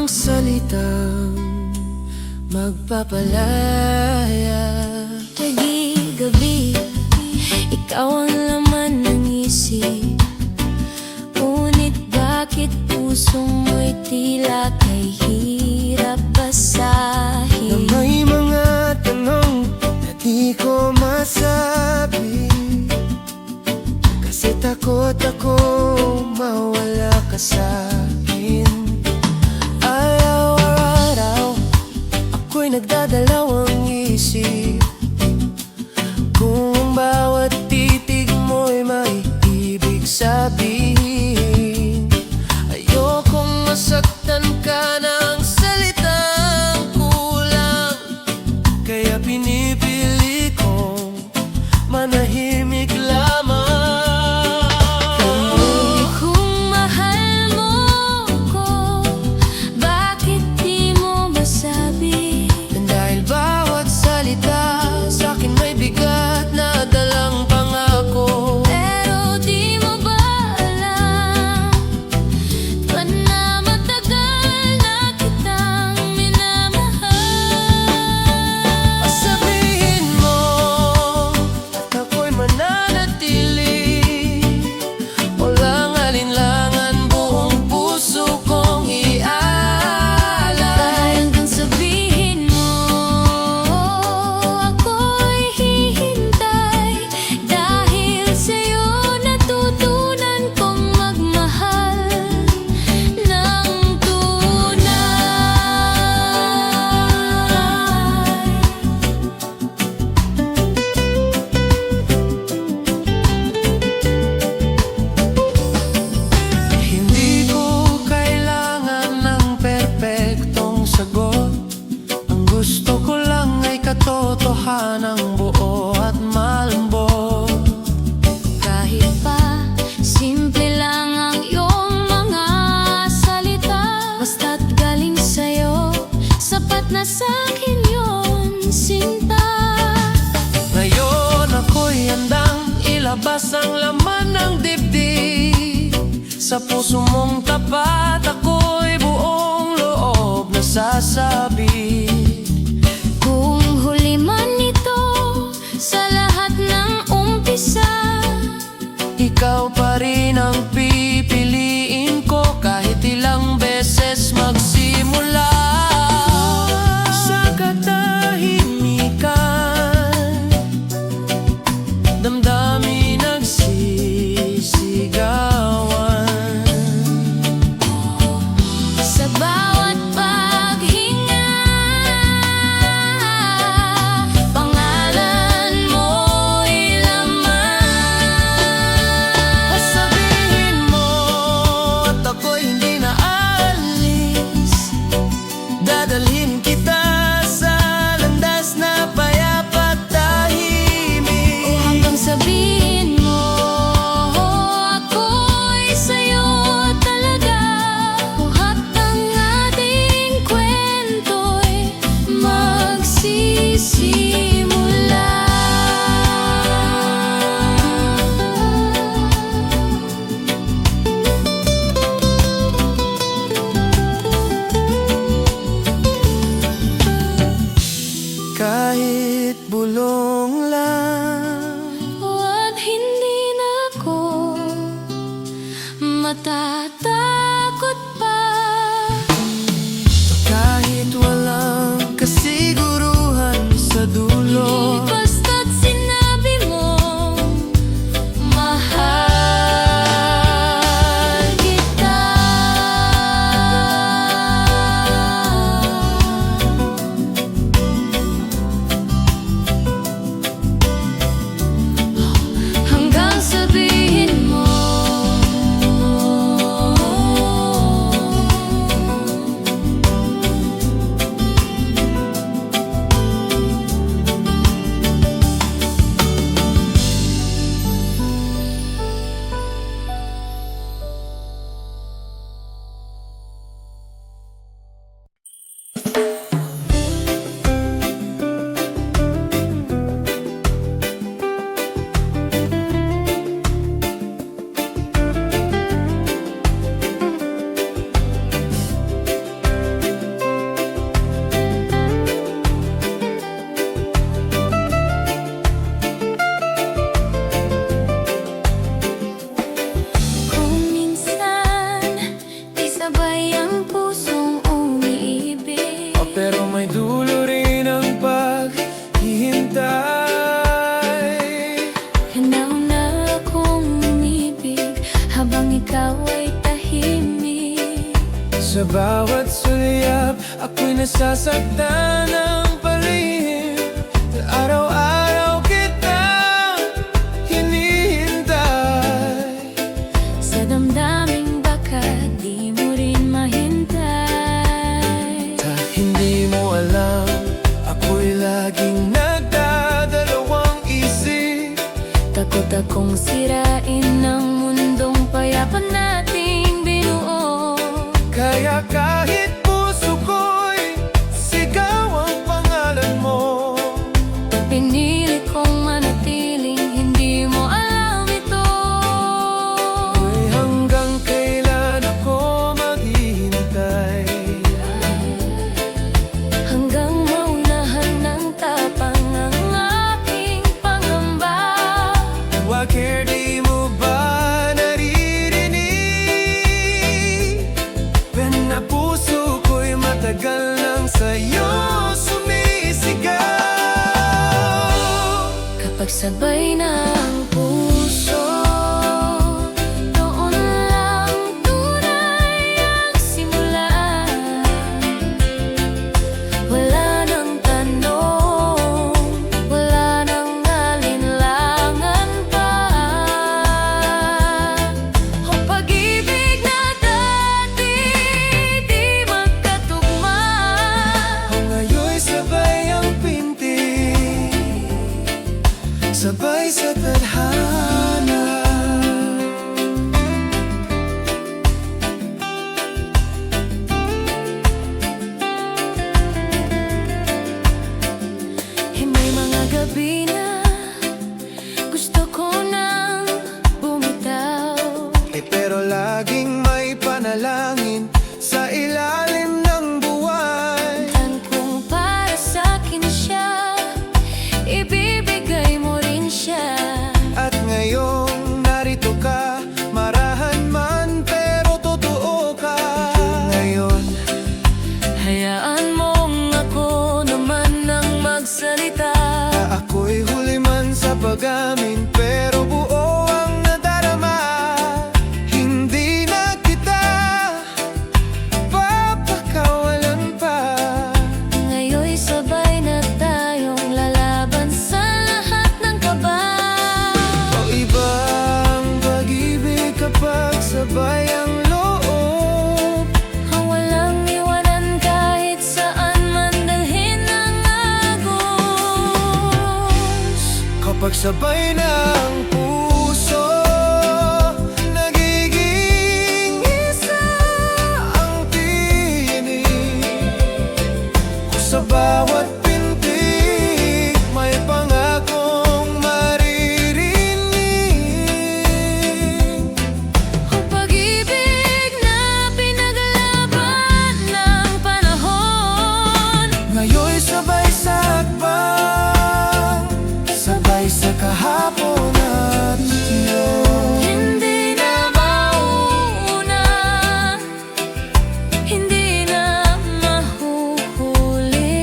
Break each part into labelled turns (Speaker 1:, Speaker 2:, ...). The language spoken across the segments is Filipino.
Speaker 1: ng salitang magpapalaya.
Speaker 2: Gabi-gabi, ikaw ang laman ng isip. Ngunit bakit puso mo'y tila kay hirap basahin?
Speaker 1: Na may mga tanong na di ko masabi, kasi takot ako mawala ka sa'kin. Araw-araw ako'y nagdadalawang isip kung ang bawat titig mo'y may ibig sabihin. Ayokong masaktan ka ng salitang kulang, kaya pinipili kong manahimik lamang.
Speaker 2: Kung mahal mo ko, bakit di mo masabi?
Speaker 1: Dahil bawat salita sa'kin may bigat na dalang pangako.
Speaker 2: Pero di mo ba alam na matagal na kitang minamahal?
Speaker 1: Sabihin mo at ako'y mananatili, walang alinlangan, buong puso kong iaalay.
Speaker 2: Hanggang sabihin mo, ako'y hihintay. Dahil sa'yo natutunan kong magmahal ng tunay.
Speaker 1: Hindi ko kailangan ng perpektong sagot. Ang gusto ko lang ay katotohanang buo at malambot.
Speaker 2: Kahit pa simple lang ang iyong mga salita, basta't galing sa'yo, sapat na sa'kin yun, sinta.
Speaker 1: Ngayon ako'y handang ilabas ang laman ng dibdib. Sa puso mong tapat ako'y buong loob na sasabi.
Speaker 2: Kung huli man ito sa lahat ng umpisa,
Speaker 1: Ikaw pa rin ang pipiliin ko kahit ilang beses magsimula. Sa katahimikan, damdamin nagsisigawan.
Speaker 2: sa bawat paghinga, pangalan mo'y laman.
Speaker 1: Sabihin mo at ako'y hindi na aalis, dadalhin kita sa landas na payapa't tahimik.
Speaker 2: Hanggang sabihin mo, ako'y sa'yo talaga. Buhat ang ating kwento'y magsisimula.
Speaker 1: Kahit bulong lang,
Speaker 2: At hindi na ako matatakot pa.
Speaker 1: kahit walang kasiguruhan sa dulo.
Speaker 2: Basta't sinabi mo, mahal kita. Hanggang sabihin mo,
Speaker 1: Sa bawat sulyap, ako'y nasasaktan ng palihim. Araw-araw kitang hinihintay.
Speaker 2: Sa damdaming baka di mo rin mahintay.
Speaker 1: Hindi mo alam, ako'y laging nagdadalawang isip.
Speaker 2: Takot akong sirain ng mundong payapa nating binuo.
Speaker 1: Kaya kahit puso ko'y sigaw ang pangalan mo.
Speaker 2: Pinili kong manatiling hindi mo alam ito.
Speaker 1: Ay hanggang kailan ako maghihintay?
Speaker 2: Hanggang maunahan ng tapang ang aking pangamba.
Speaker 1: Wakir, di mo ba naririnig? Na puso ko'y matagal nang sa'yo sumisigaw.
Speaker 2: Kapag sabay na ang puso, doon lang tunay ang simula. Wala nang tanong, wala nang alinlangan pa. O pag-ibig na dati di magkatugma.
Speaker 1: O ngayon'y sabay ang pintig, sabay sa tadhana.
Speaker 2: May mga gabi na gusto ko nang bumitaw.
Speaker 1: Pero laging may panalangin sa ilalim ng buwan.
Speaker 2: Tan kung para sa'kin siya, ibibigay mo rin siya.
Speaker 1: At ngayong narito ka, marahan man pero totoo ka. Ngayon,
Speaker 2: Hayaan mong ako naman ang magsalita.
Speaker 1: ako'y huli man sa pag-amin, pero buo ang nadarama. Hindi na kita papakawalan pa.
Speaker 2: Ngayon'y sabay na tayong lalaban sa lahat ng kaba.
Speaker 1: O iba ang pag-ibig kapag sabay ang loob.
Speaker 2: Ang walang iwanan kahit saan man dalhin ang agos.
Speaker 1: Kapag sabay na ang puso, nagiging isa ang tinig. Kung sa bawat pintig, may pangakong maririnig.
Speaker 2: Ang pag-ibig na pinaglaban ng panahon.
Speaker 1: Ngayon'y sabay sa hakbang, sabay sa kahapon at ngayon.
Speaker 2: Hindi na mauuna, hindi na mahuhuli.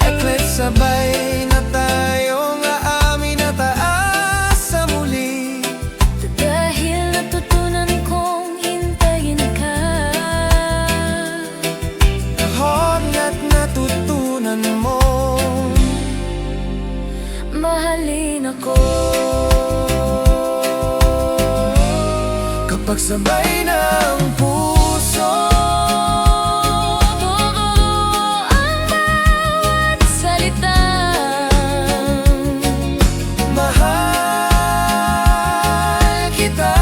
Speaker 1: Eklet sabay na tayong aamin at aasa muli.
Speaker 2: Dahil natutunan kong hintayin ka.
Speaker 1: Kahon at natutunan mo,
Speaker 2: Mahalin ako.
Speaker 1: kapag sabay na ang puso,
Speaker 2: Totoo ang bawat salita.
Speaker 1: mahal kita.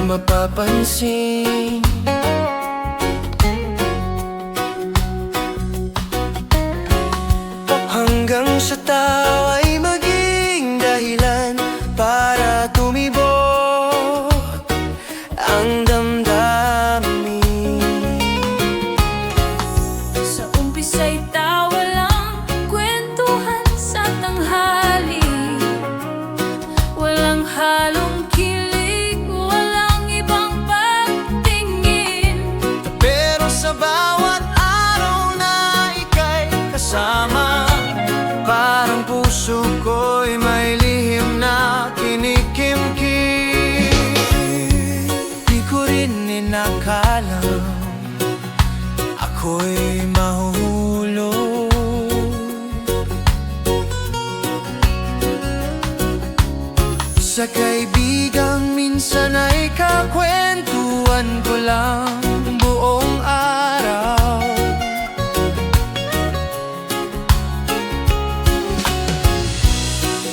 Speaker 1: mapapansin. sa tawa'y maging dahilan para tumibok ang damdamin.
Speaker 2: Sa umpisa'y tawa lang, kwentuhan sa tanghali. Walang halong kilig, walang ibang pagtingin.
Speaker 1: Pero sa bawat araw na ika'y kasama, parang puso ko'y may lihim na kinikimkim. Di ko rin inakalang ako'y mahuhulog sa kaibigang minsan ay kakwentuhan ko lang buong araw.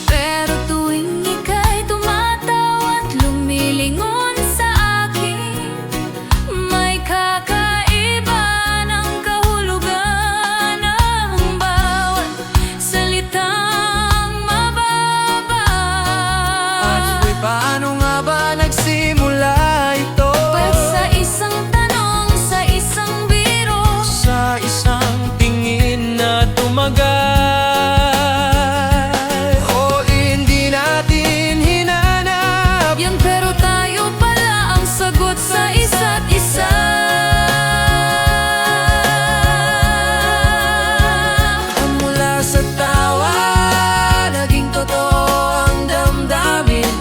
Speaker 2: Pero tuwing ika'y tumatawa at lumilingon sa akin, may kakaiba ng kahulugan ng bawat salitang mababa.
Speaker 1: At paano nga ba nagsimula ito?
Speaker 2: Pag sa isang tanong, sa isang biro,
Speaker 1: Sa isang tingin na tumagal, o hindi natin hinanap.
Speaker 2: yan pero tayo pala ang sagot sa isa't isa.
Speaker 1: Mula sa tawa, naging totoo ang damdamin.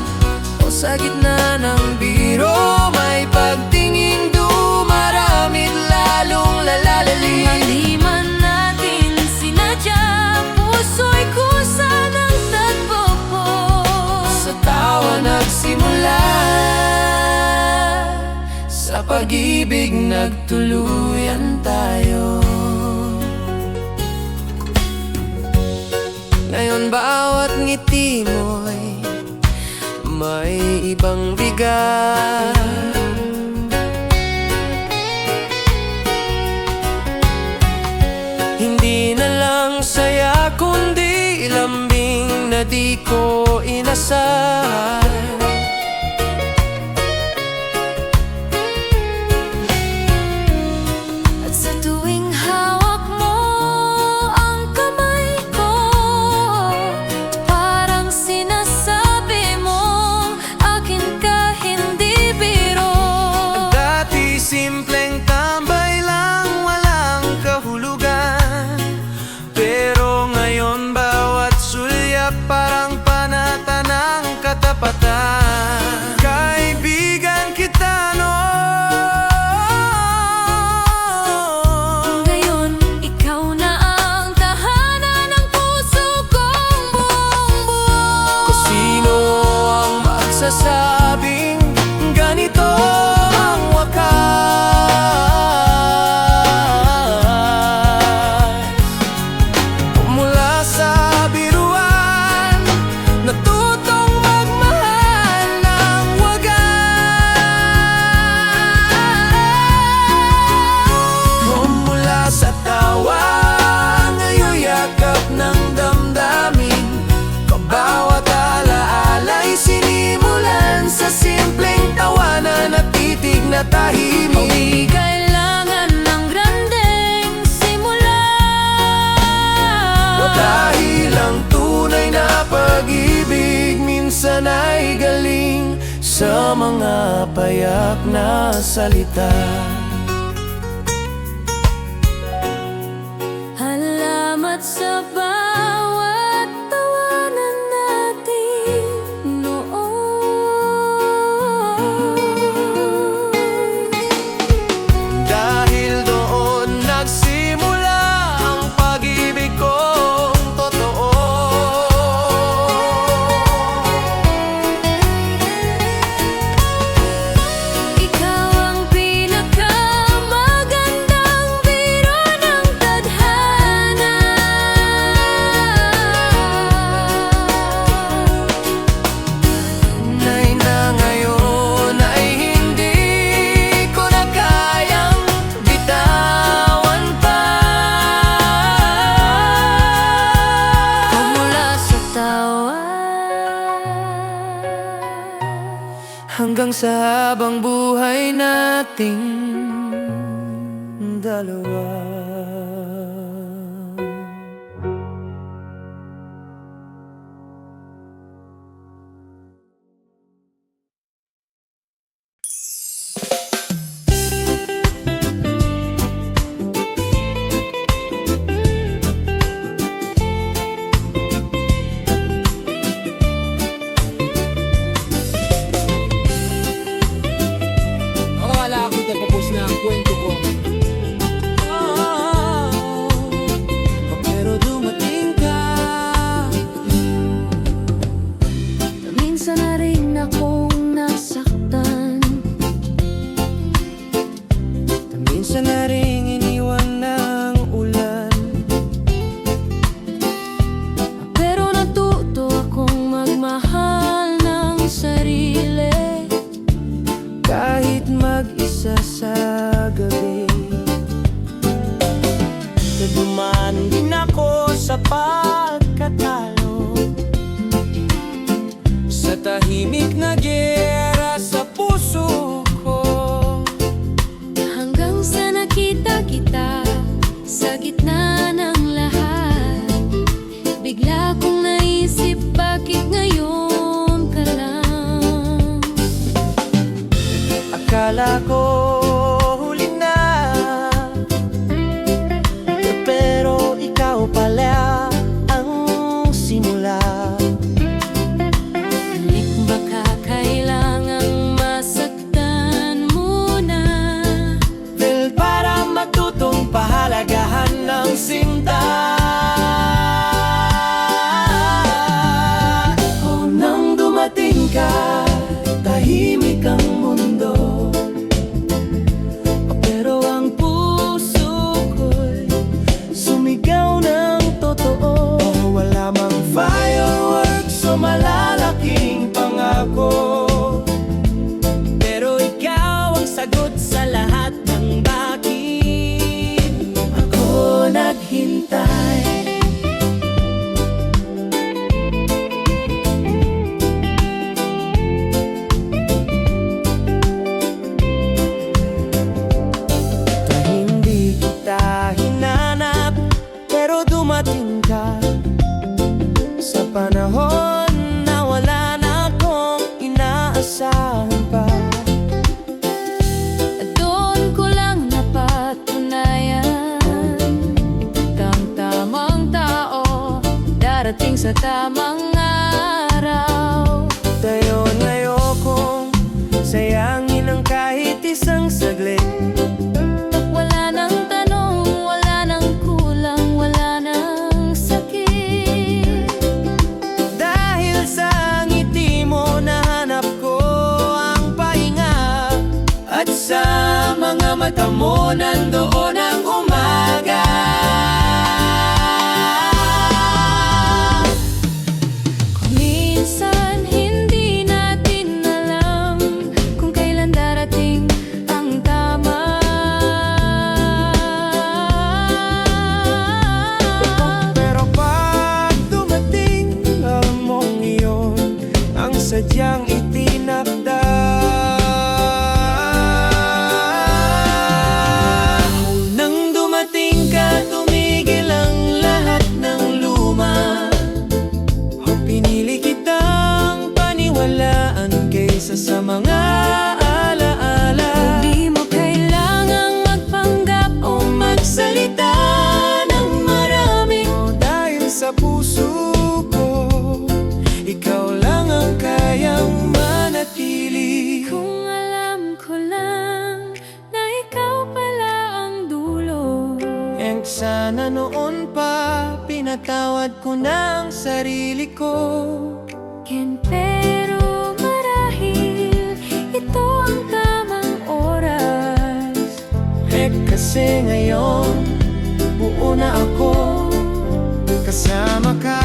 Speaker 1: O sa gitna ng biro, may pagtingin dumaramid, lalong lalalalim.
Speaker 2: Mali man natin sinadya, puso'y kusa ng tagpo po.
Speaker 1: Sa tawa nagsimula, sa pag-ibig nagtuluyan tayo. Ngayon bawat ngiti mo'y may ibang bigat. Hindi na lang saya kundi lambing na di ko inasal.
Speaker 2: At sa tuwing hawak mo ang kamay ko, parang sinasabi mo, akin ka hindi biro.
Speaker 1: Dati simpleng tambay lang, walang kahulugan. Pero ngayon bawat sulyap parang panata ng katapatan. Kaibigan kita noon,
Speaker 2: Ngayon, ikaw na ang tahanan ng puso kong buong buo.
Speaker 1: kung sino ang magsasabing ganito ang wakas. Mula sa biruan, natutong magmahal ng wagas. Mula sa tawa, ngayon yakap ng damdamin. Bawat alaala'y sinimulan sa simpleng tawanan at titig na tahimik.
Speaker 2: Di kailangan ng grandeng simula.
Speaker 1: O dahil ang tunay na pag-ibig minsan ay galing sa mga payak na salita.
Speaker 2: Salamat sa bawat tawanan natin noon.
Speaker 1: Dahil doon nagsimula ang pag-ibig kong totoo.
Speaker 2: Ikaw ang pinaka
Speaker 1: hanggang sa habang buhay nating dalawa.
Speaker 3: Akala ko tapos na ang kwento ko.
Speaker 1: Pero dumating ka.
Speaker 2: Minsan na rin akong nasaktan.
Speaker 1: Minsan na rin iniwan ng ulan.
Speaker 2: Pero natuto akong magmahal ng sarili.
Speaker 1: Kahit mag-isa sa gabi, nadumaan din ako sa pagkatalo, sa tahimik na giyera sa puso ko.
Speaker 2: Hanggang sa nakita kita sa gitna ng lahat, bigla kong naisip bakit ngayon ka lang.
Speaker 1: Akala ko huli na, pero ikaw pala ang simula.
Speaker 2: Ngunit baka kailangang masaktan muna.
Speaker 1: Dahil para matutong pahalagahan ng sinta. O nang dumating ka, tahimik ang mundo. Pero ang puso ko'y sumigaw ng totoo. Wala mang fireworks o malalaking pangako, pero ikaw ang sagot sa lahat ng bakit ako naghintay. Na hindi kita hinanap, pero dumating ka sa panahon na wala na akong inaasahan pa.
Speaker 2: At doon ko lang napatunayan, kang tamang tao, darating sa tamang araw.
Speaker 1: Tayo ngayokong sayangin ang kahit isang saglit.
Speaker 2: Wala nang tanong, wala nang kulang, wala nang sakit.
Speaker 1: Dahil sa ngiti mo nahanap ko ang pahinga, at sa mga mata mo nandoon ang umaga.
Speaker 2: Kung minsan hindi natin alam kung kailan darating ang tama.
Speaker 1: Pero pag dumating, alam mong iyon ang sadyang itinakda. Nang dumating ka, tumigil ang lahat ng luma. Pinili kitang paniwalaan kaysa sa mga alaala.
Speaker 2: Hindi mo kailangang magpanggap o
Speaker 1: Magsalita ng marami, dahil sa puso ko ikaw lang ang kayang manatili.
Speaker 2: kung alam ko lang na ikaw pala ang dulo.
Speaker 1: And sana noon pa pinatawad ko ng sarili ko.
Speaker 2: Pero marahil ito ang tamang oras.
Speaker 1: Kasi ngayon buo na ako, kasama ka.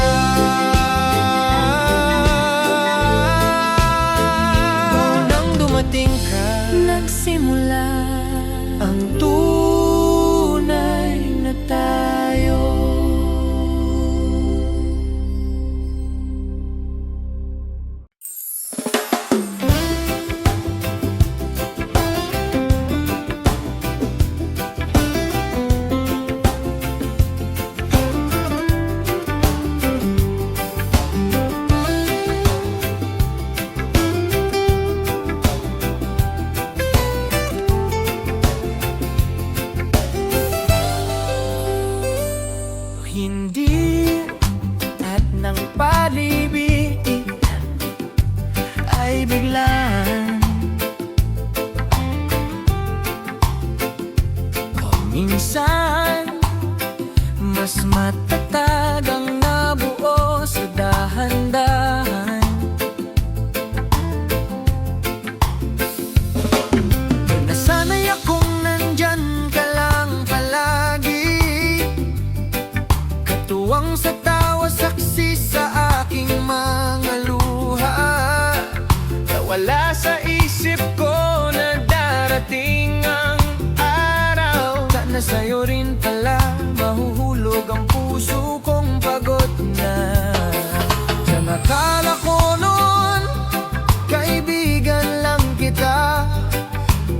Speaker 1: Nang dumating ka,
Speaker 2: Nagsimula
Speaker 1: ang tunay na tayo. hindi at ng palibig ay biglaan. Minsan mas matatag ang nabuo sa dahan-dahan. Nasanay akong nandyan ka lang palagi, katuwang sa tawa, saksi sa aking mga luha. Nawala sa isip ko na darating ang araw na sa'yo rin pala mahuhulog ang puso kong pagod na. Sa nakala ko noon, kaibigan lang kita,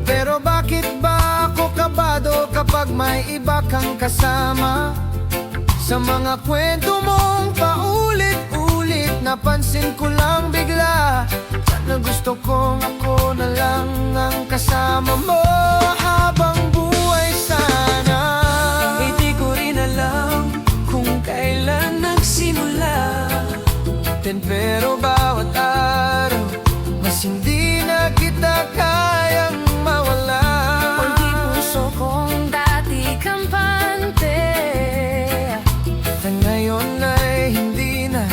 Speaker 1: pero bakit ba ako kabado kapag may iba kang kasama? Sa mga kwento mong paulit-ulit, napansin ko lang bigla, sana gusto kong ako na lang ang kasama mo habang buhay sana. Hindi ko rin alam kung kailan nagsimula, pero bawat araw mas hindi na kita kayang mawala.
Speaker 2: Hindi puso kong dati kampante,
Speaker 1: Na ngayon ay hindi na,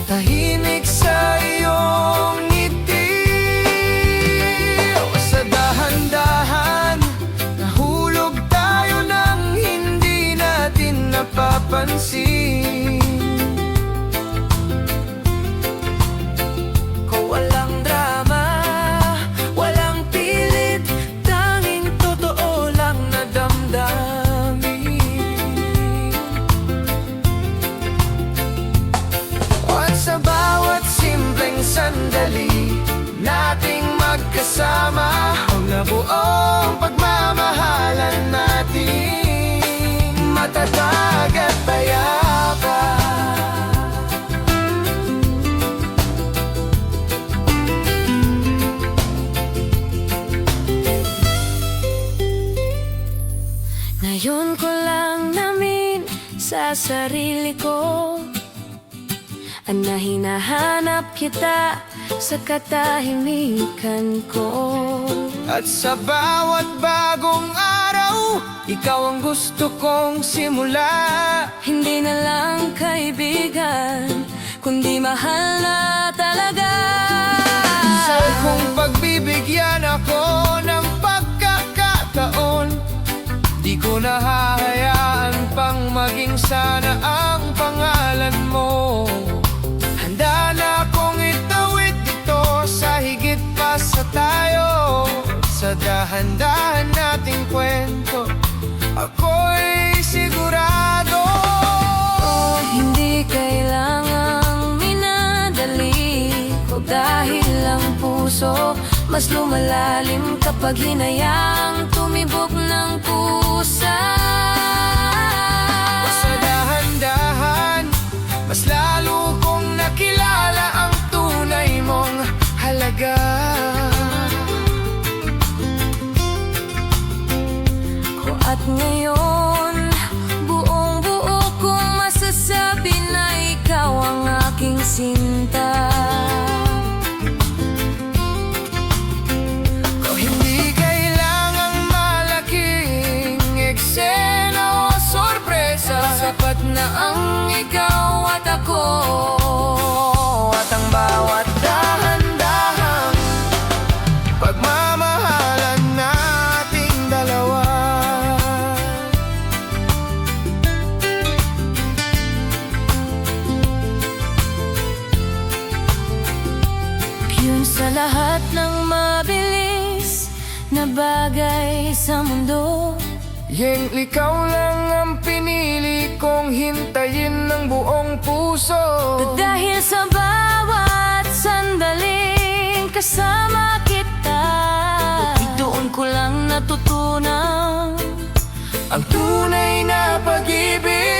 Speaker 1: tahimik sa iyong ngiti. Sa dahan-dahan, nahulog tayo nang hindi natin napapansin. Kung walang drama, walang pilit, tanging totoo lang na damdamin. At sa bawat simpleng sandali nating magkasama, ang nabuong pagmamahalan natin matatag at payapa.
Speaker 2: ngayon ko lang namin sa sarili ko na hinahanap kita sa katahimikan ko.
Speaker 1: At sa bawat bagong araw, ikaw ang gusto kong simula.
Speaker 2: Hindi na lang kaibigan, kundi mahal na talaga.
Speaker 1: Saan kung pagbibigyan ako ng pagkakataon, di ko nahahayaan pang maging sana ang pangalan mo. Handa na akong itawid dito sa higit pa sa tayo. Sa dahan-dahan nating kwento, ako'y sigurado.
Speaker 2: Hindi kailangang minadali, o dahil ang puso mas lumalalim kapag hinayaang tumibok ng pusa.
Speaker 1: Sa dahan-dahan, mas lalo kong nakilala ang tunay mong halaga.
Speaker 2: At ngayon, buong buo kong masasabi na ikaw ang aking sinta.
Speaker 1: Kung hindi kailangang malaking eksena o sorpresa,
Speaker 2: Sapat na ang ikaw at ako,
Speaker 1: at ang bawat dahan-dahang pagmamahalan nating dalawa.
Speaker 2: yun sa lahat ng mabilis na bagay sa mundo.
Speaker 1: Yang ikaw lang ang pinili kong hintayin ng buong puso.
Speaker 2: Dahil sa bawat sandaling kasama kita, doon ko lang natutunan
Speaker 1: ang tunay na pag-ibig.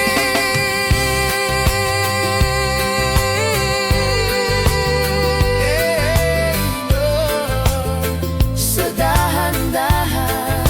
Speaker 1: Sa dahan-dahan,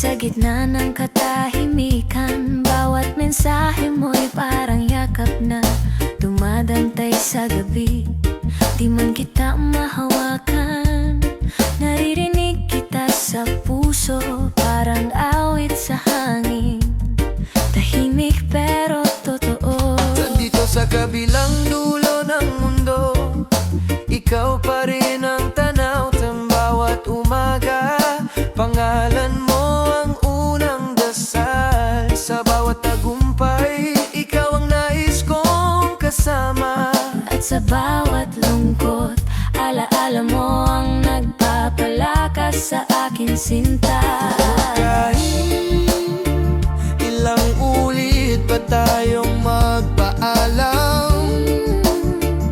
Speaker 2: Sa gitna ng katahimikan, bawat mensahe mo'y parang yakap na dumadantay sa gabi. Di man kita mahawakan, naririnig kita sa puso, parang awit sa hangin. Tahimik pero totoo.
Speaker 1: Nandito sa kabilang dulo ng mundo, ikaw pa rin ang tanaw ng bawat umaga. Pangalan mo ang unang dasal, sa bawat tagumpay, ikaw ang nais kong kasama.
Speaker 2: At sa bawat lungkot, alaala mo ang nagpapalakas sa akin sinta.
Speaker 1: Kahit ilang ulit pa tayong magpaalam,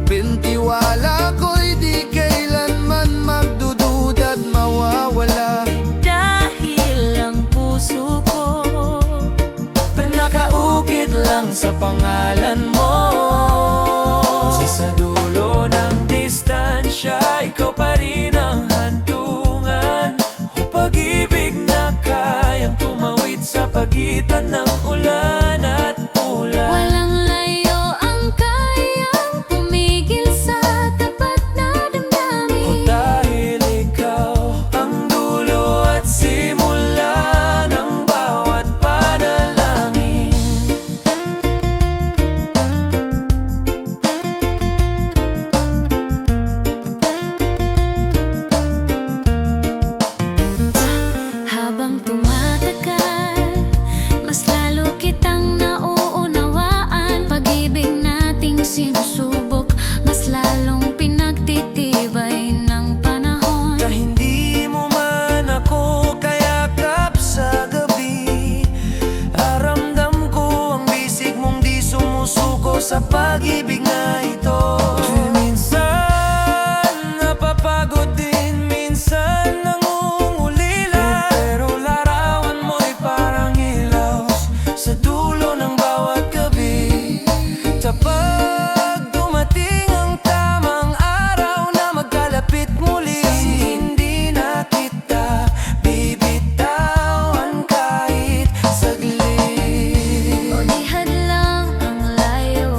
Speaker 1: pintiwala ko'y di kailanman magdududa at mawawala.
Speaker 2: Dahil ang puso ko
Speaker 1: Nakaukit lang sa pangalan mo. Sa dulo ng distansya, ikaw pa rin ang hantungan. O pag-ibig na kayang tumawid sa pagitan ng ulan at ulan.
Speaker 2: walang layo ang kayang pumigil sa tapat na
Speaker 1: O
Speaker 2: damdamin.
Speaker 1: dahil ikaw ang dulo at simula ng bawat panalangin.
Speaker 2: Habang tumatagal, mas lalo kitang nauunawaan. Pag-ibig nating sinusubok, mas lalong pinagtitibay ng panahon.
Speaker 1: Na hindi mo man ako kayakap sa gabi, aramdam ko ang bisig mong di sumusuko sa pag-ibig na ito. Minsan napapagod din, minsan nangungulila, pero larawan mo'y parang ilaw sa dulo ng bawat gabi. Kapag dumating ang tamang araw na magkalapit muli, hindi na kita bibitawan kahit saglit.
Speaker 2: O di hadlang ang layo,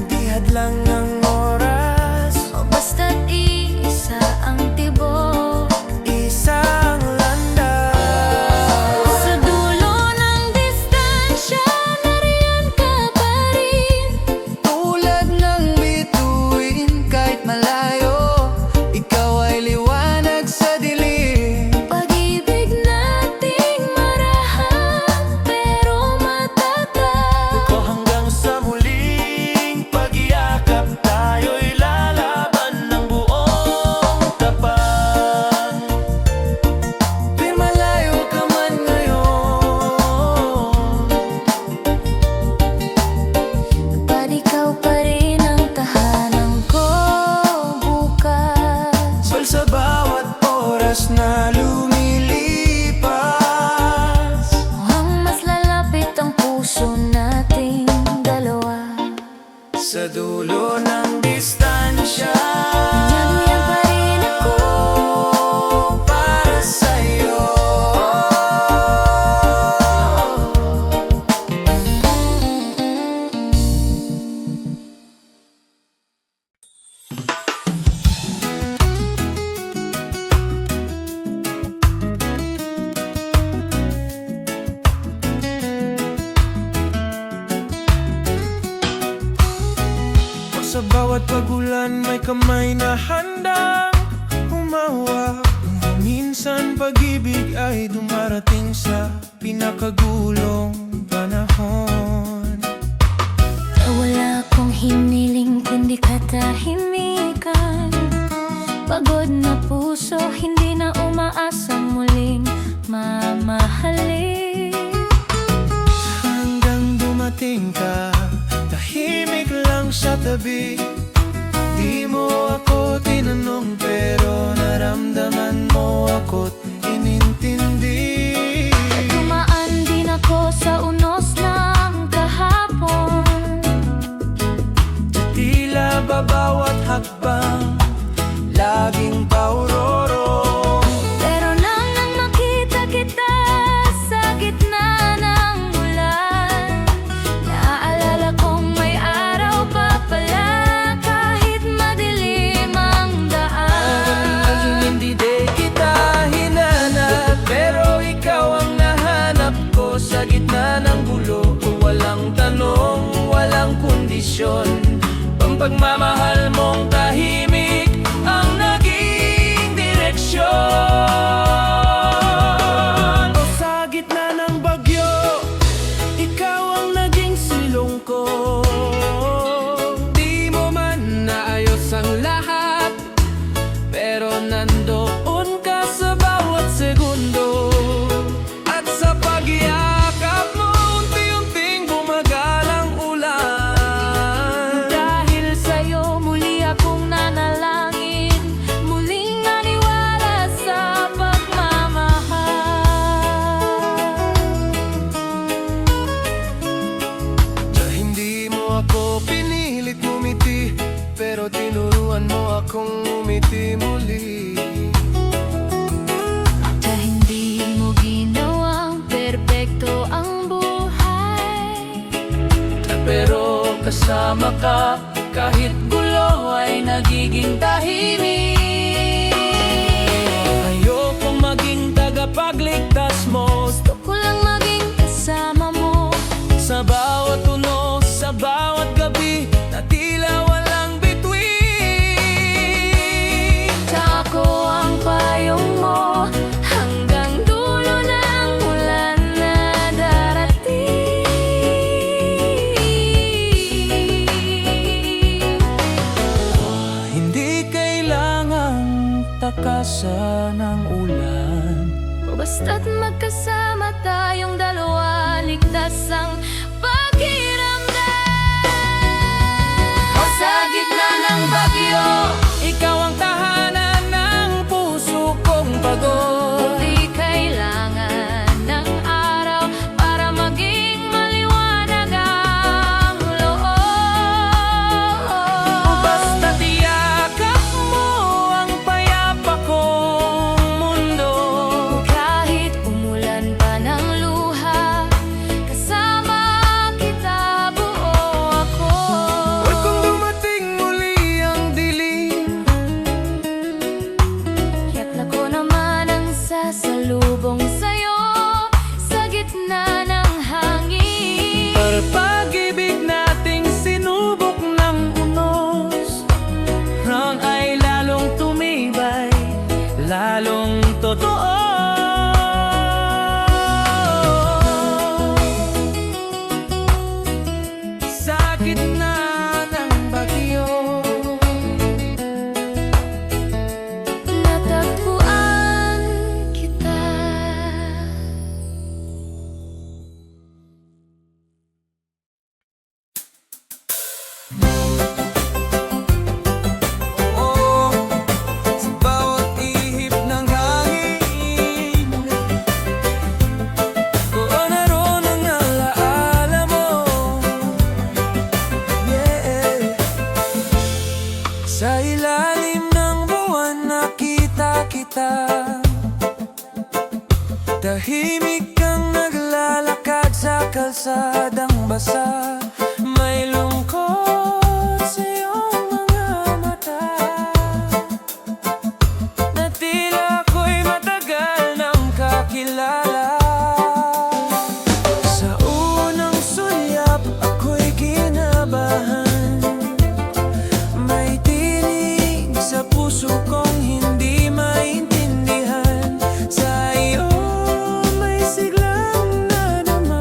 Speaker 1: Di hadlang ang oras,
Speaker 2: o basta't iisa ang tibok.
Speaker 1: isang landas.
Speaker 2: Sa dulo ng distansya, nariyan ka pa rin.
Speaker 1: Tulad ng bituin kahit malayo, ikaw ay liwanag sa dilim.
Speaker 2: Pag-ibig nating marahan, pero matatag.
Speaker 1: O hanggang sa muling pag-iakap, tayo'y lalaban ng buong tapat. Di malayo ka man ngayon,
Speaker 2: Ba't ikaw pa rin ang tahanan ko bukas?
Speaker 1: Bal sa bawat oras na lumilipas,
Speaker 2: Mukhang mas lalapit ang puso nating dalawa.
Speaker 1: sa dulo ng distansya,
Speaker 2: Nandiyan pa rin ako.
Speaker 1: para sa'yo. Sa bawat pagulan may kamay na handang humawak. Kung minsan pag-ibig ay dumarating sa pinakagulong panahon.
Speaker 2: Wala akong hiniling kundi katahimikan. Pagod na puso, hindi na umaasa muling mamahalin.
Speaker 1: Hanggang dumating ka, tahimik lang sa tabi. Di mo ako tinanong pero naramdaman mo ako't inintindi.
Speaker 2: Dumaan din ako sa unos ng kahapon.
Speaker 1: Tila ba bawat hakbang laging pauroro?
Speaker 2: Pero nang makita kita,
Speaker 1: desisyon. Ang pagmamahal mong tahimik ang naging direksyon. O sa gitna ng bagyo, ikaw ang naging silong ko. Di mo man naayos ang lahat, pero nandoon ka sa bawat segundo. At sa pagyakap mo, unti-unting bumagal ang ulan.
Speaker 2: Dahil sa'yo muli akong nanalangin, muling naniwala sa pagmamahal.
Speaker 1: Hindi mo ako pinilit ngumiti, pero tinuruan mo akong umiti muli.
Speaker 2: Na hindi mo ginawang perpekto ang buhay,
Speaker 1: Pero kasama ka, kahit gulo ay nagiging tahimik. Ayokong maging tagapagligtas mo
Speaker 2: gusto ko lang maging kasama mo.
Speaker 1: sa bawat tunog, sa bawat gabi na tila walang bituin.
Speaker 2: Ako ang payong mo hanggang dulo ng ulan na darating.
Speaker 1: Hindi kailangang takasan ng ulan.
Speaker 2: Basta't magkasama tayong dalawa, ligtas ang pakiramdam. O sa gitna ng bagyo,
Speaker 1: Ikaw ang tahanan ng puso kong pagod.
Speaker 2: di kailangan ng araw para maging maliwanag ang loob.
Speaker 1: Basta't iyakap mo ang payapa kong mundo.
Speaker 2: Kahit umulan pa ng luha, kasama kita, buo ako.
Speaker 1: At kung dumating muli ang dilim,
Speaker 2: Kaya't ako naman ang sasalubong sa'yo sa gitna ng hangin.
Speaker 1: para pag-ibig nating sinubok ng unos, rang ay lalong tumibay, lalong totoo. Sa gitna ng bagyo,
Speaker 2: Natagpuan kita.
Speaker 1: oo, sa bawat ihip ng hangin, kung naroon ang alaala mo, yeah. Sa ilalim ng buwan nakita kita, tahimik kang naglalakad sa kalsadang basa. May lungkot sa iyong mga mata, na tila ako'y matagal nang kakilala. Sa unang sulyap ako'y kinabahan, may tinig sa puso kong hindi maintindihan. Sa iyo may siglang nadama,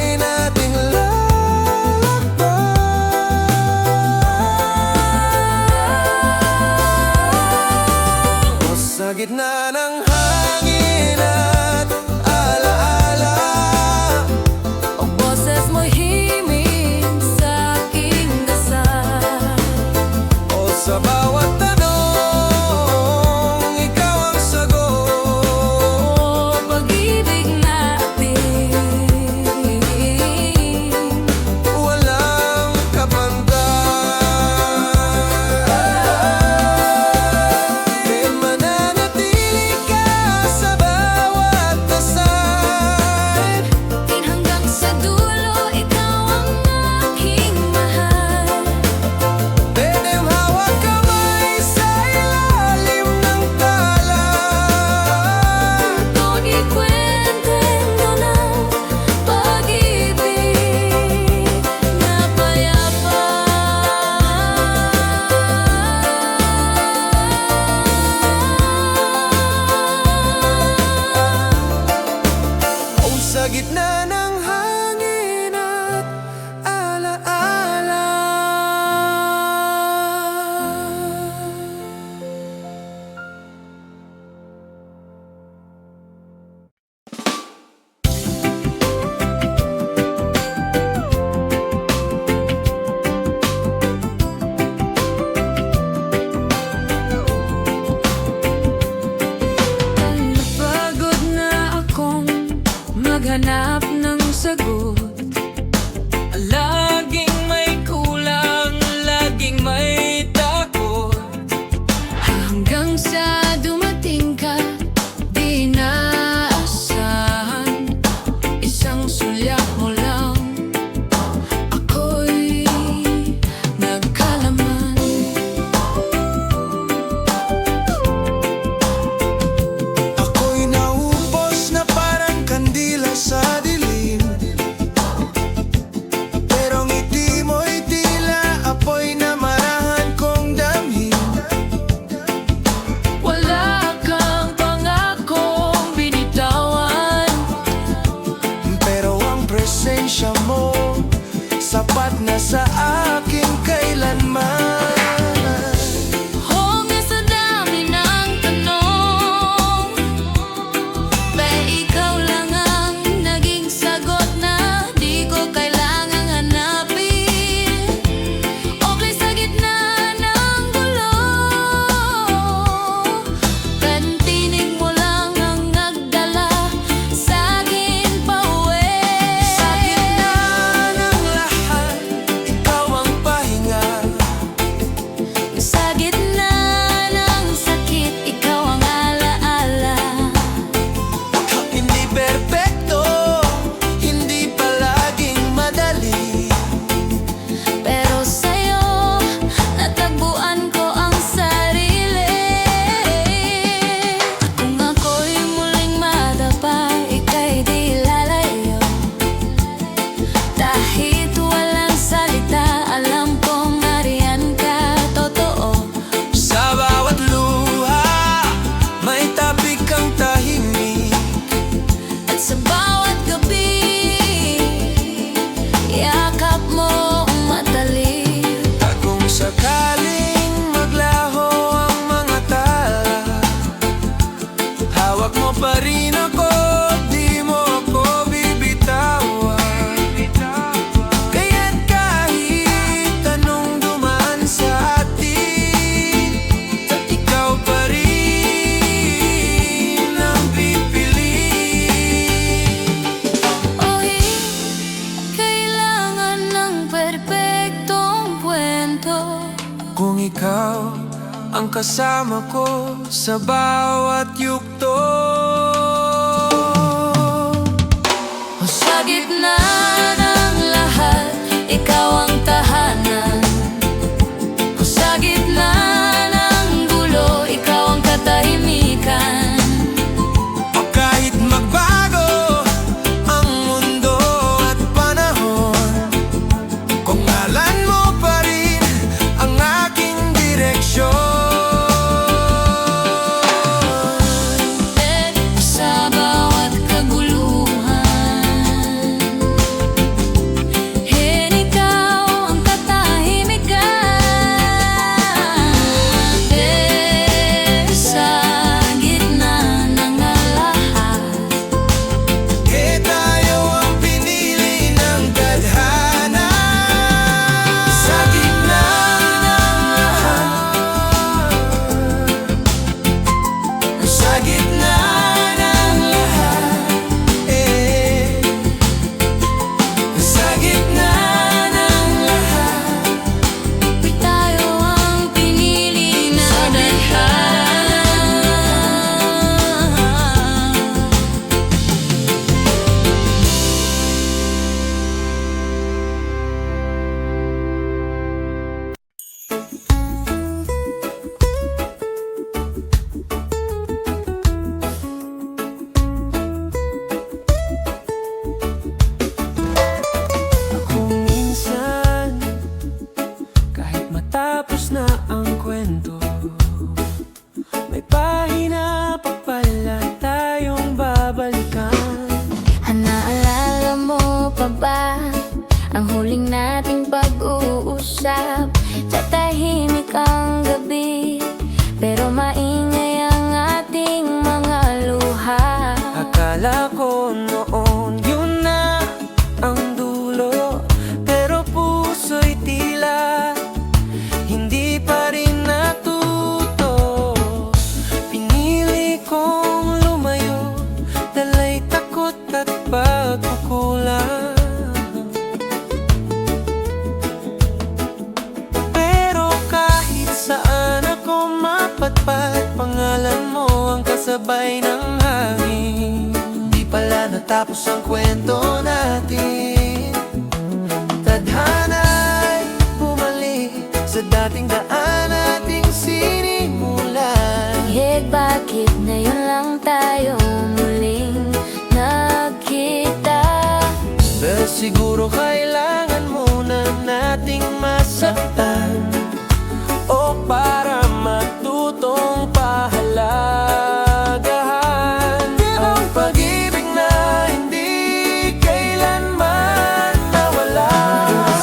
Speaker 1: buhay nating lalakbay. O sa gitna ng hangin at alaala,
Speaker 2: O boses mo'y himig sa aking dasal.
Speaker 1: o sa bawat tanong, ikaw ang sagot.
Speaker 2: O pag-ibig natin,
Speaker 1: Walang kapantay. Kaya mananatili ka sa bawat dasal.
Speaker 2: hanggang sa dulo, ikaw ang aking mahal.
Speaker 1: Pwedeng hawak kamay sa ilalim ng tala.
Speaker 2: Kung ikwentento ng pag-ibig na payapa.
Speaker 1: O sa gitna ng hangin at alaala.
Speaker 2: Napagod na akong maghanap ng sagot.
Speaker 1: Laging may kulang, laging may takot.
Speaker 2: Hanggang sa dumating ka, di inaasahan. Isang sulyap mo lang, ako'y nagkalaman.
Speaker 1: Ako'y naupos na parang kandila sa dilim. Pero ngiti mo'y tila apoy na marahan kong damhin.
Speaker 2: Wala kang pangakong binitawan.
Speaker 1: Pero ang presensya mo sapat na sa akin kailanman.
Speaker 2: Hongga sa dami ng tanong, ba ikaw lang ang naging sagot na di ko kailangang hanapin. Okay sa gitna ng gulo, kantinig mo lang ang nagdala sa akin pauwi.
Speaker 1: Sa gitna ng lahat, ikaw ang pahinga.
Speaker 2: Sa gitna ng sakit, ikaw ang alaala.
Speaker 1: Hindi perpekto, hindi palaging madali.
Speaker 2: Pero sa'yo, natagpuan ko ang sarili. Kung ako'y muling madapa, ika'y di lalayo. Kahit walang salita, alam kong nariyan ka, totoo.
Speaker 1: Sa bawat luha, may tapik kang tahimik.
Speaker 2: At sa bawat gabi, yakap mo ang matalik.
Speaker 1: At kung sakaling maglaho ang mga tala, hawak mo pa rin ako, di mo ako bibitawan. Kaya't kahit anong dumaan sa atin, ikaw pa rin ang pipiliin.
Speaker 2: Oy, kailangan ng perpektong kwento.
Speaker 1: Kung ikaw ang kasama ko sa bawat yugto.
Speaker 2: O sa gitna ng lahat, ikaw ang tahanan. O sa gitna ng gulo, ikaw ang katahimikan.
Speaker 1: O kahit magbago ang mundo at panahon, kung ngalan mo pa rin ang aking direksyon.
Speaker 2: Sa bawat kaguluhan, pa ba ang huling nating pag-uusap? Sa tahimik ang gabi, pero maingay ang ating mga luha.
Speaker 1: Akala ko noon yun na ang dulo, pero puso'y tila hindi pa rin natuto. Pinili kong lumayo, dala'y takot at pagkukulang. Pero kahit saan ako mapatpat, pangalan mo ang kasabay ng hangin. Di pala natapos ang kwento natin. Tadhana'y bumalik sa dating daan nating sinimulan.
Speaker 2: Bakit ngayon lang tayo muling nagkita?
Speaker 1: Pero siguro kailangan muna nating masaktan, o para matutong pahalagahan ang pag-ibig na hindi kailanman nawala.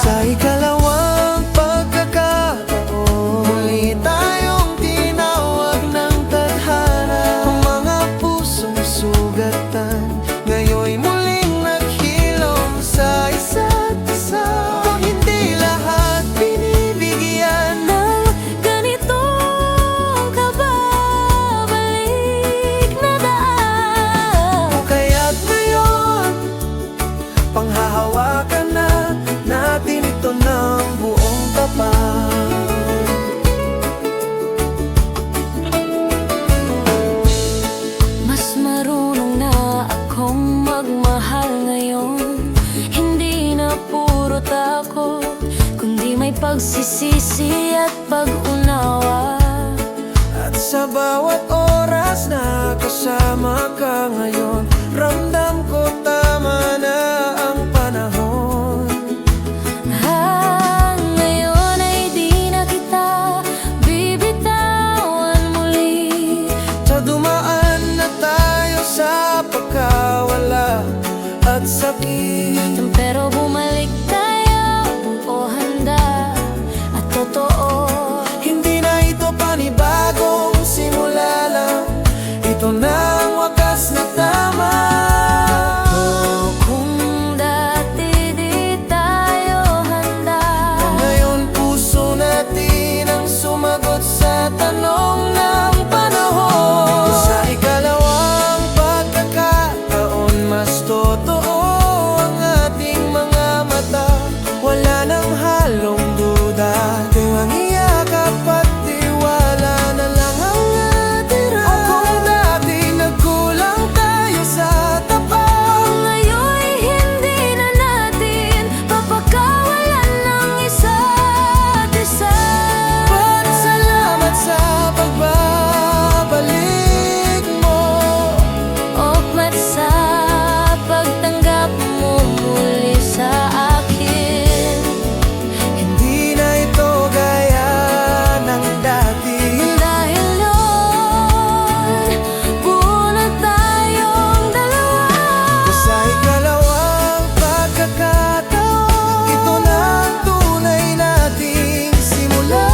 Speaker 1: Sa ikalawang pagkakataon, muli tayong tinawag ng tadhana. Ang mga pusong sugatan ngayon'y muling naghilom sa isa't isa. Kung hindi lahat binibigyan
Speaker 2: Nang ganitong kababalik na daan,
Speaker 1: o kaya't ngayon, panghahawakan na natin ito ng buong tapat.
Speaker 2: mas marunong na akong magmahal ngayon. Hindi na puro takot, kundi may pagsisisi at pag-unawa.
Speaker 1: At sa bawat oras na kasama ka ngayon, ramdam ko tama na ang panahon.
Speaker 2: Ngayon ay di na kita bibitawan muli.
Speaker 1: Sa dumaan na tayo sa pagkawala at sakit,
Speaker 2: Pero bumalik tayo, buo handa at totoo.
Speaker 1: hindi na ito panibagong simula lang. Ito na ang wakas na tama.
Speaker 2: Kung dati di tayo handa,
Speaker 1: Ngayon puso natin ang sumagot sa tanong ng panahon. Sa ikalawang pagkakataon, mas totoo ang ating mga mata. Wala nang halong duda, tuwang iyakap at tiwala na lang ang natira. O kung dati nagkulang tayo sa tapat,
Speaker 2: ngayon'y hindi na natin papakawalan ng isa't isa.
Speaker 1: salamat sa pagbabalik mo.
Speaker 2: Ugmat sa pagtanggap mo muli sa akin.
Speaker 1: Hindi na ito gaya ng dati.
Speaker 2: Dahil noon, buo na tayong dalawa.
Speaker 1: Sa ikalawang pagkakataon, ito na ang tunay nating simula.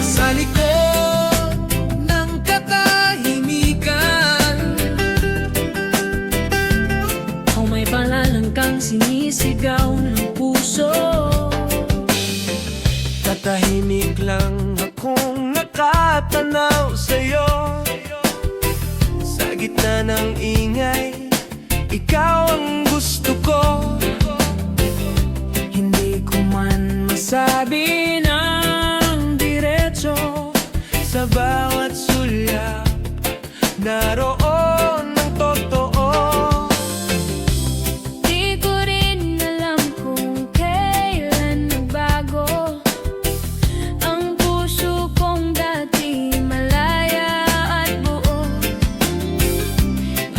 Speaker 1: Sa likod ng katahimikan,
Speaker 2: O may palalang kang sinisigaw ng puso.
Speaker 1: tatahimik lang akong nakatanaw sa'yo. Sa gitna ng ingay, ikaw ang gusto ko.
Speaker 2: Hindi ko man masabi ng diretso
Speaker 1: Sa bawat sulyap naroon ang totoo.
Speaker 2: Di ko rin alam kung kailan nagbago ang puso kong dati malaya at buo.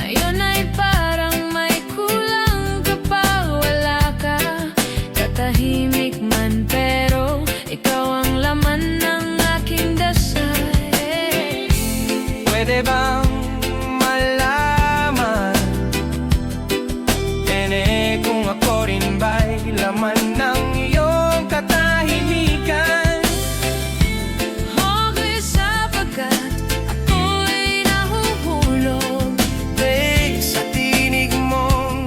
Speaker 2: Ngayon ay parang may kulang kapag wala ka. Tatahimik man pero ikaw ang laman ng aking dasal.
Speaker 1: Pwede bang malaman, kung ako rin ba'y laman ng iyong katahimikan?
Speaker 2: Okay, sapagkat ako'y nahuhulog.
Speaker 1: Sa tinig mong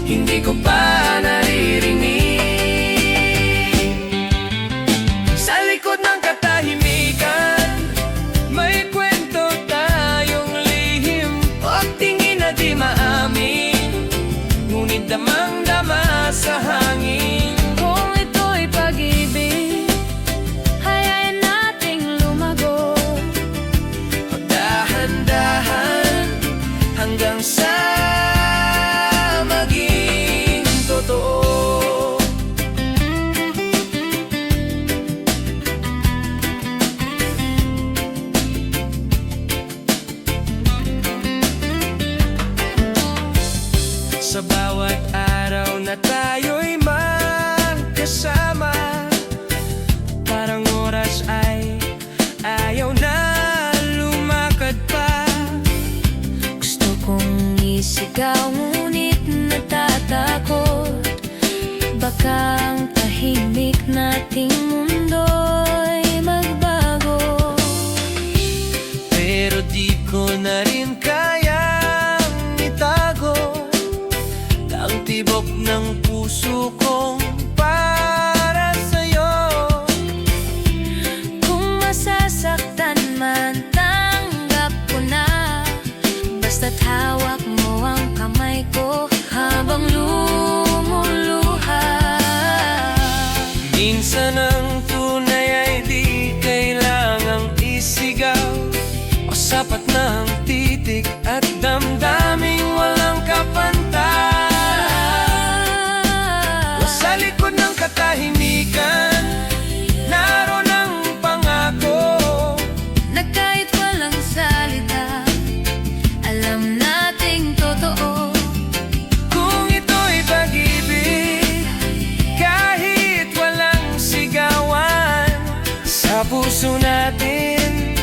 Speaker 1: hindi ko pa naririnig. Sa likod ng katahimikan may kwento tayong lihim. Huwag tingin na di maamin, ngunit damang-dama sa hangin.
Speaker 2: Kung ito'y pag-ibig, hayain nating lumago.
Speaker 1: Dahan-dahan hanggang sa maging totoo. Sa bawat araw na tayo'y magkasama, parang oras ay ayaw na lumakad pa.
Speaker 2: Gusto kong isigaw ngunit natatakot. Baka ang tahimik nating mundo'y magbago.
Speaker 1: Pero di ko na rin kayang itago ang tibok ng puso kong para sa'yo.
Speaker 2: Kung masasaktan man, tanggap ko na. Basta't hawak mo ang kamay ko habang lumuluha.
Speaker 1: Minsan ang tunay ay di kailangang isigaw, o sapat na ang titig at damdaming walang kapantay. Sa likod ng katahimikan naroon ang pangako,
Speaker 2: Na kahit walang salita, alam nating totoo.
Speaker 1: kung ito'y pag-ibig, kahit walang sigawan. Sa puso natin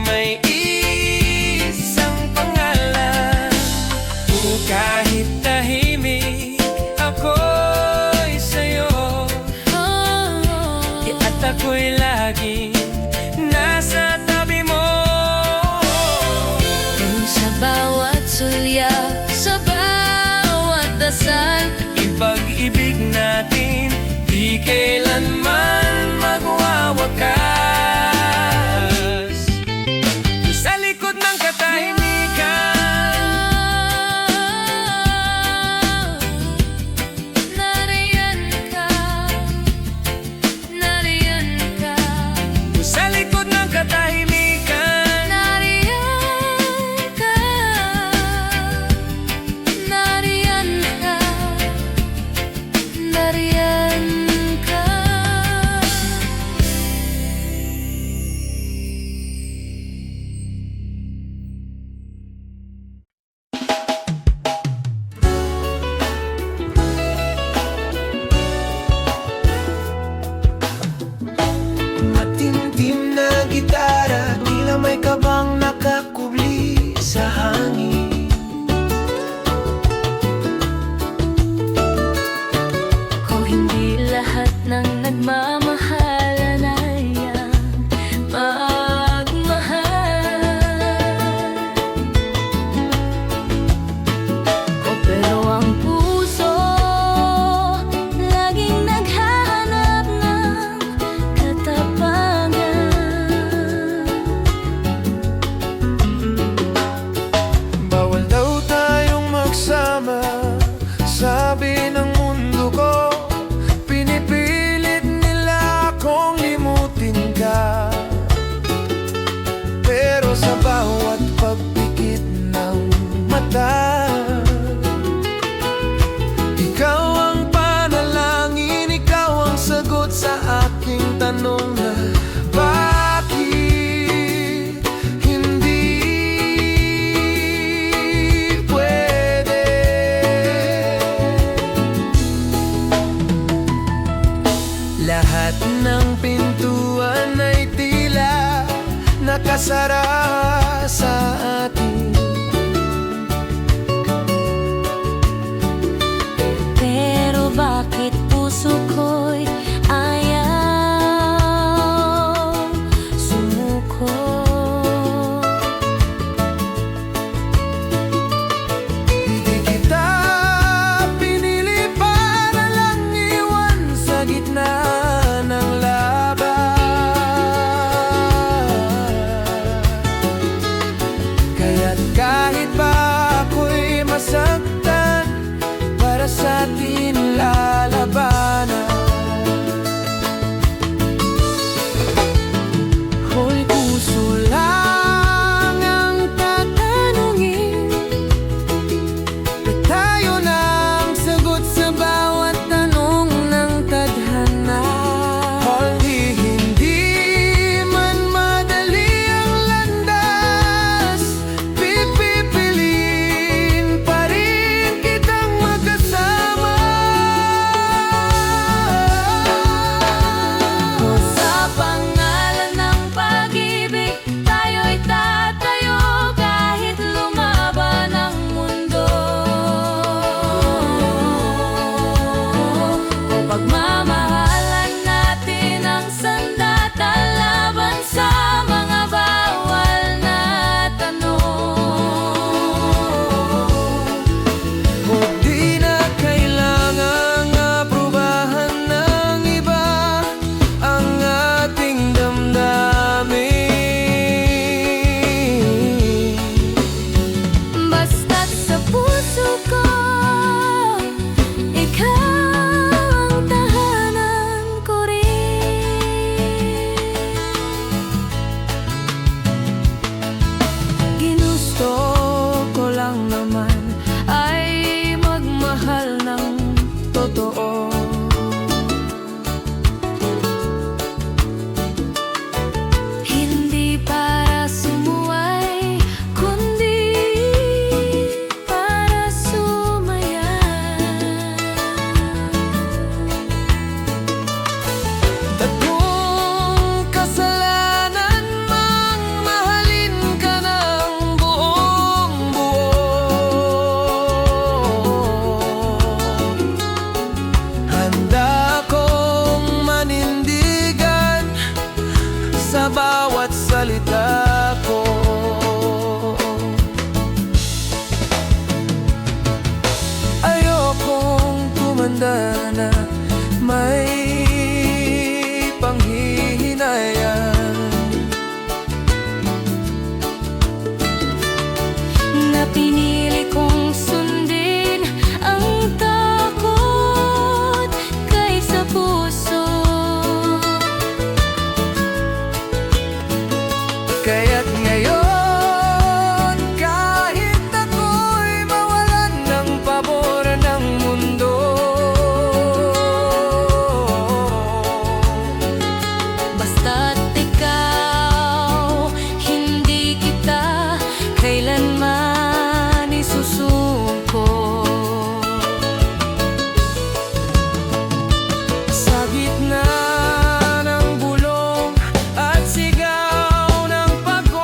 Speaker 1: may isang pangalan. Kahit tahimik ako'y sa'yo, at ako'y laging nasa tabi mo.
Speaker 2: Kung sa bawat sulyap, sa bawat dasal,
Speaker 1: Ipag-ibig natin di kailanman magwawakas. Sa likod ng katahimikan kita. Ikaw ang panalangin, ikaw ang sagot sa aking tanong na bakit hindi pwede. Lahat ng pintuan ay tila nakasara sa atin.
Speaker 2: Pero bakit puso ko'y ayaw sumuko?
Speaker 1: Hindi kita pinili para lang iwan sa gitna ng laban. Kaya't kahit pa ako'y masaktan, para sa atin lalabanan. Hoy puso lang ang tatanungin, at tayo na ang sagot sa bawat tanong ng tadhana. Hindi man madali ang landas, pipipiliin pa rin kitang magkasama.
Speaker 2: Sa pangalan ng pag-ibig, tayo'y tatayo kahit lumaban ang mundo. Pagmamahalan natin ang sandata laban sa mga bawal na tanong.
Speaker 1: O di na kailangang aprubahan ng iba ang ating damdamin.
Speaker 2: Basta't sa puso ko, ikaw ang tahanan ko rin.
Speaker 1: Ginusto ko lang naman ay magmahal ng totoo.
Speaker 2: Hindi para sumuway, kundi para sumaya.
Speaker 1: At kung kasalanan mang mahalin ka ng buong buo, handa kong manindigan sa bawat salita ko. Ayokong tumanda na may panghihinayan.
Speaker 2: Na pinili kong sundin ang takot kaysa puso.
Speaker 1: Kaya't ngayon, kahit ako'y mawalan ng pabor ng mundo,
Speaker 2: Basta't ikaw, hindi kita kailanman isusuko.
Speaker 1: sa gitna ng bulong at sigaw ng pagod,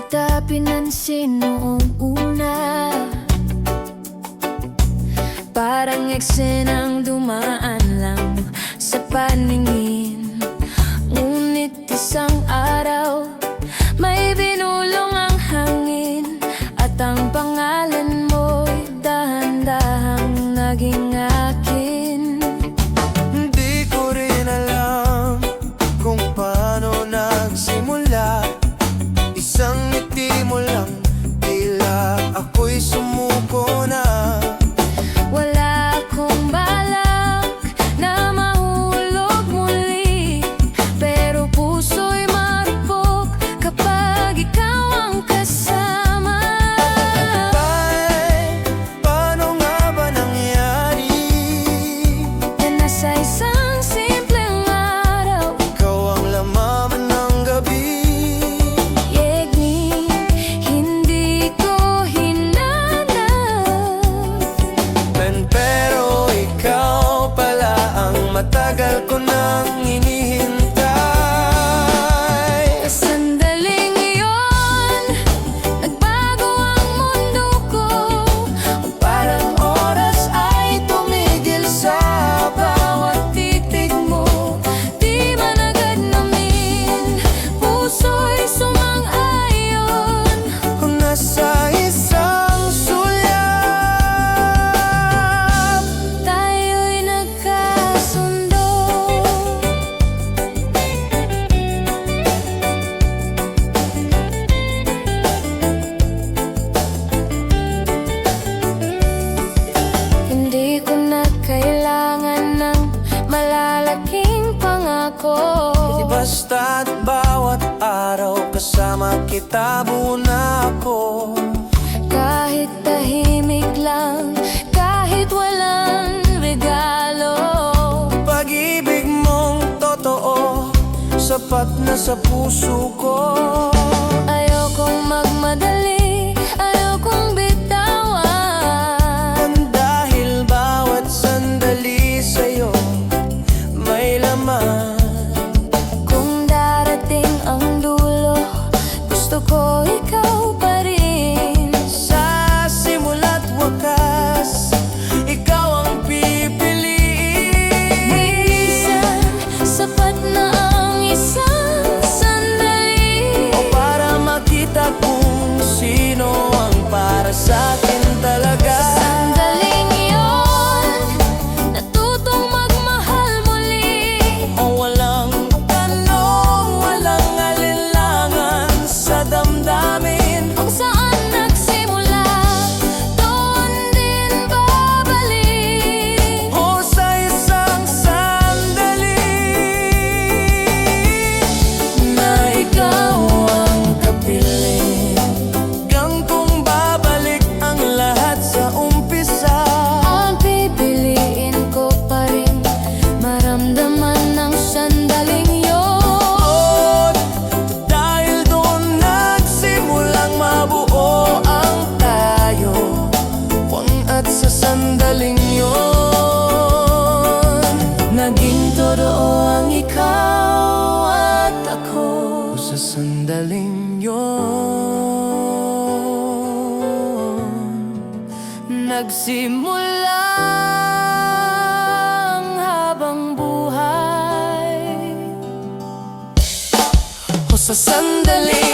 Speaker 2: kita pinansin noong una, parang eksenang dumaan lang sa paningin. Ngunit isang araw, may binulong ang hangin, at ang pangalan mo'y dahan-dahang naging akin.
Speaker 1: Hindi ko rin alam kung paano nagsimula. Isang ngiti mo lang, tila ako'y sumuko na.
Speaker 2: Wala akong balak na mahulog muli, pero puso'y marupok kapag ikaw ang kasama.
Speaker 1: Paano nga ba nangyari?
Speaker 2: Na nasa isang simpleng araw,
Speaker 1: Ikaw ang laman ng gabi.
Speaker 2: yegni, hindi ko hinanap.
Speaker 1: Pero ikaw pala ang matagal ko nang hinihintay.
Speaker 2: Sa sandaling iyon, nagbago ang mundo ko.
Speaker 1: Parang oras ay tumigil sa
Speaker 2: Bawat titig mo, di man agad namin, puso'y sumang-ayon.
Speaker 1: kung nasa isang sulyap.
Speaker 2: Tayo'y nagkasundo. Hindi ko na kailangan ng malalaking pangako.
Speaker 1: Di basta't bawat araw kasama kita, buo na ako.
Speaker 2: Kahit tahimik lang, kahit walang regalo,
Speaker 1: Pag-ibig mong totoo, sapat na sa puso ko.
Speaker 2: ayokong magmadali, ayokong bitawan.
Speaker 1: Dahil bawat sandali sa'yo may laman.
Speaker 2: Kung darating ang dulo, gusto ko ikaw pa rin.
Speaker 1: Sa simula't wakas, ikaw ang pipiliin.
Speaker 2: Minsan, sapat na ang isang sandali,
Speaker 1: O para makita kung sino ang para sa'kin talaga.
Speaker 2: sandaling iyon, natutong magmahal muli.
Speaker 1: O walang tanong, walang alinlangan sa damdamin.
Speaker 2: Kung saan nagsimula, doon din babalik.
Speaker 1: O sa isang sandali na ikaw ang kapiling. Hanggang kung babalik ang lahat sa umpisa.
Speaker 2: Ang pipiliin ko pa rin maramdaman ng sandaling yun.
Speaker 1: Dahil doon nagsimulang mabuo ang tayo, at sa sandaling yun, naging totoo ang ikaw at ako. Sa sandaling yun, nagsimula ang habang buhay. O sa sandaling